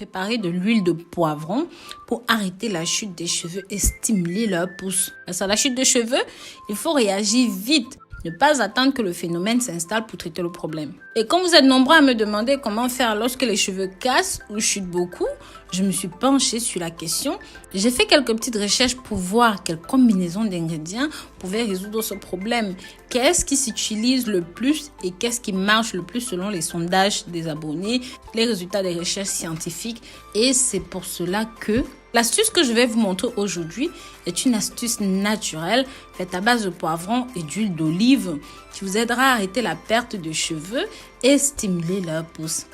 préparer de l'huile de poivron pour arrêter la chute des cheveux et stimuler leur pousse. Face à la chute de cheveux, il faut réagir vite. Ne pas attendre que le phénomène s'installe pour traiter le problème. Et comme vous êtes nombreux à me demander comment faire lorsque les cheveux cassent ou chutent beaucoup, je me suis penchée sur la question. J'ai fait quelques petites recherches pour voir quelle combinaison d'ingrédients pouvait résoudre ce problème. Qu'est-ce qui s'utilise le plus et qu'est-ce qui marche le plus selon les sondages des abonnés, les résultats des recherches scientifiques. Et c'est pour cela que l'astuce que je vais vous montrer aujourd'hui est une astuce naturelle faite à base de poivron et d'huile d'olive qui vous aidera à arrêter la perte de cheveux et stimuler leur pousse.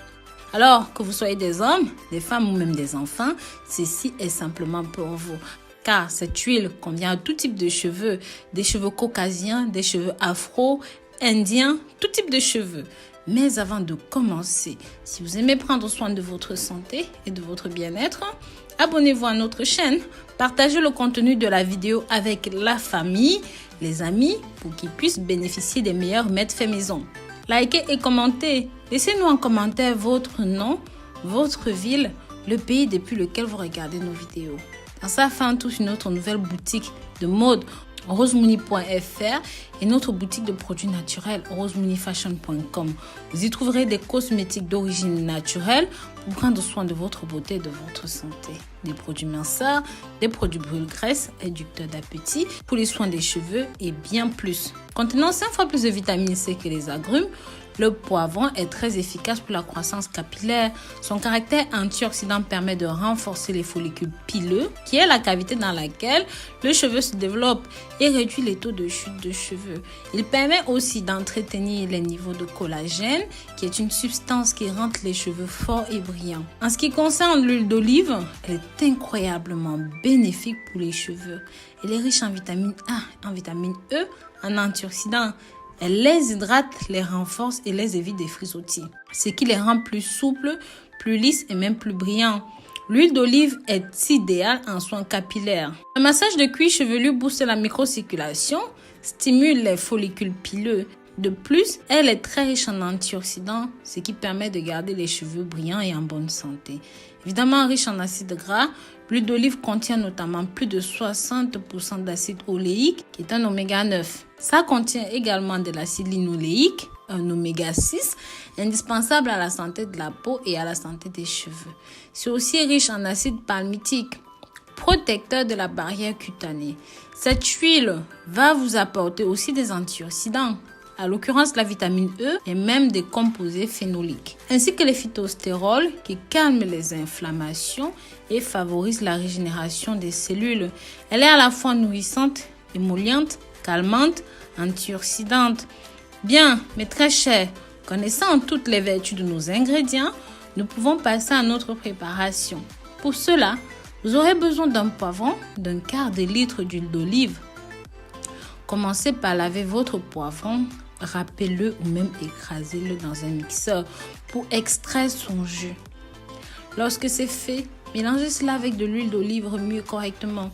Alors que vous soyez des hommes, des femmes ou même des enfants, ceci est simplement pour vous. Car cette huile convient à tout type de cheveux, des cheveux caucasiens, des cheveux afro, indiens, tout type de cheveux. Mais avant de commencer, si vous aimez prendre soin de votre santé et de votre bien-être, abonnez-vous à notre chaîne, partagez le contenu de la vidéo avec la famille, les amis, pour qu'ils puissent bénéficier des meilleurs remèdes faits maison. Likez et commentez. Laissez-nous en commentaire votre nom, votre ville, le pays depuis lequel vous regardez nos vidéos. Dans ça, fin touche notre nouvelle boutique de mode rosemouni.fr et notre boutique de produits naturels rosemounifashion.com. Vous y trouverez des cosmétiques d'origine naturelle pour prendre soin de votre beauté et de votre santé. Des produits minceurs, des produits brûle-graisse, réducteurs d'appétit pour les soins des cheveux et bien plus. Contenant 5 fois plus de vitamine C que les agrumes, le poivron est très efficace pour la croissance capillaire. Son caractère antioxydant permet de renforcer les follicules pileux, qui est la cavité dans laquelle le cheveu se développe, et réduit les taux de chute de cheveux. Il permet aussi d'entretenir les niveaux de collagène, qui est une substance qui rend les cheveux forts et brillants. En ce qui concerne l'huile d'olive, elle est incroyablement bénéfique pour les cheveux. Elle est riche en vitamine A, en vitamine E, en antioxydants. Elle les hydrate, les renforce et les évite des frisottis, ce qui les rend plus souples, plus lisses et même plus brillants. L'huile d'olive est idéale en soins capillaires. Un massage de cuir chevelu booste la microcirculation, stimule les follicules pileux. De plus, elle est très riche en antioxydants, ce qui permet de garder les cheveux brillants et en bonne santé. Évidemment riche en acides gras, l'huile d'olive contient notamment plus de 60% d'acide oléique, qui est un oméga 9. Ça contient également de l'acide linoléique, un oméga 6, indispensable à la santé de la peau et à la santé des cheveux. C'est aussi riche en acide palmitique, protecteur de la barrière cutanée. Cette huile va vous apporter aussi des antioxydants, à l'occurrence la vitamine E et même des composés phénoliques, ainsi que les phytostérols qui calment les inflammations et favorisent la régénération des cellules. Elle est à la fois nourrissante, émolliente, calmante, antioxydante. Bien, mais très chère, connaissant toutes les vertus de nos ingrédients, nous pouvons passer à notre préparation. Pour cela, vous aurez besoin d'un poivron, d'un quart de litre d'huile d'olive. Commencez par laver votre poivron, râpez-le ou même écrasez-le dans un mixeur pour extraire son jus. Lorsque c'est fait, mélangez cela avec de l'huile d'olive, remuez correctement.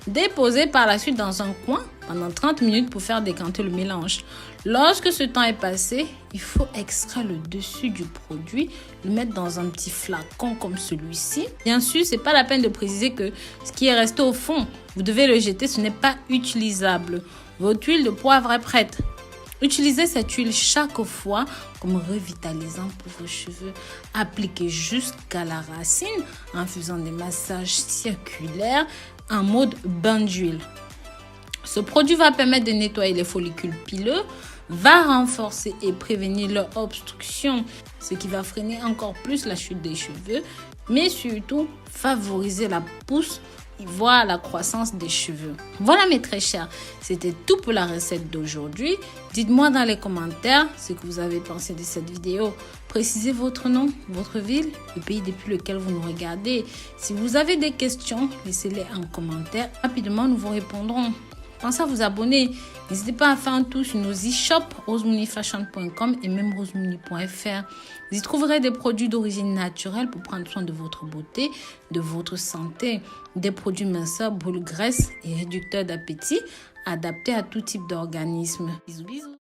Déposez par la suite dans un coin pendant 30 minutes pour faire décanter le mélange. Lorsque ce temps est passé, il faut extraire le dessus du produit, le mettre dans un petit flacon comme celui-ci. Bien sûr, ce n'est pas la peine de préciser que ce qui est resté au fond, vous devez le jeter, ce n'est pas utilisable. Votre huile de poivre est prête. Utilisez cette huile chaque fois comme revitalisant pour vos cheveux. Appliquez jusqu'à la racine en faisant des massages circulaires en mode bain d'huile. Ce produit va permettre de nettoyer les follicules pileux, va renforcer et prévenir leur obstruction, ce qui va freiner encore plus la chute des cheveux, mais surtout favoriser la pousse, voire la croissance des cheveux. Voilà mes très chers, c'était tout pour la recette d'aujourd'hui. Dites-moi dans les commentaires ce que vous avez pensé de cette vidéo. Précisez votre nom, votre ville, le pays depuis lequel vous nous regardez. Si vous avez des questions, laissez-les en commentaire. Rapidement, nous vous répondrons. Pensez à vous abonner. N'hésitez pas à faire un tour sur nos e-shops rosemounifashion.com et même rosemouni.fr. Vous y trouverez des produits d'origine naturelle pour prendre soin de votre beauté, de votre santé. Des produits minceurs, brûle-graisse et réducteurs d'appétit adaptés à tout type d'organisme. Bisous, bisous.